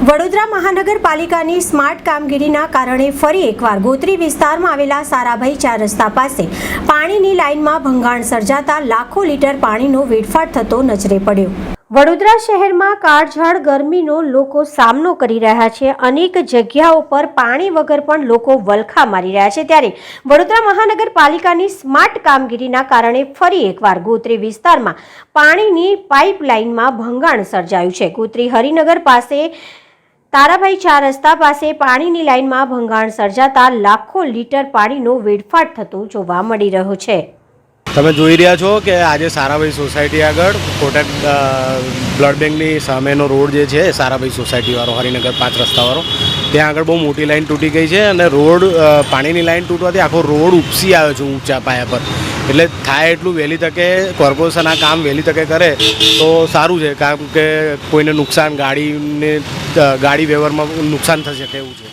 વડોદરા મહાનગરપાલિકાની સ્માર્ટ કામગીરીના કારણે ફરી એકવાર ગોત્રી વિસ્તારમાં આવેલા સારાભાઈ 4 રસ્તા પાસે પાણીની લાઇનમાં ભંગાણ સર્જાતા લાખો લીટર પાણીનો વેડફાટ થતો નજરે પડ્યો। વડોદરા શહેરમાં કાળઝાળ ગરમીનો લોકો સામનો કરી રહ્યા છે। અનેક જગ્યાઓ પર પાણી વગર પણ લોકો વલખા મારી રહ્યા છે। ત્યારે વડોદરા મહાનગરપાલિકાની સ્માર્ટ કામગીરીના કારણે ફરી એકવાર ગોત્રી વિસ્તારમાં પાણીની પાઇપલાઇનમાં ભંગાણ સર્જાયું છે। ગોત્રી હરિનગર પાસે તારાભાઈ 4 રસ્તા પાસે પાણીની લાઇનમાં ભંગાણ સર્જાતા લાખો લીટર પાણીનો વેડફાટ થતો જોવા મળી રહ્યો છે। તમે જોઈ રહ્યા છો કે આજે સારાભાઈ સોસાયટી આગળ કોટક બ્લડ બેંકની સામેનો રોડ જે છે સારાભાઈ સોસાયટીવાળો હરિનગર 5 રસ્તાવાળો ત્યાં આગળ બહુ મોટી લાઈન તૂટી ગઈ છે અને રોડ પાણીની લાઈન તૂટવાથી આખો રોડ ઉપસી આવ્યો છે ઊંચા પાયા પર। એટલે થાય એટલું વહેલી તકે કોર્પોરેશન આ કામ વહેલી તકે કરે તો સારું છે, કારણ કે કોઈને નુકસાન ગાડી વ્યવહારમાં નુકસાન થશે એવું છે।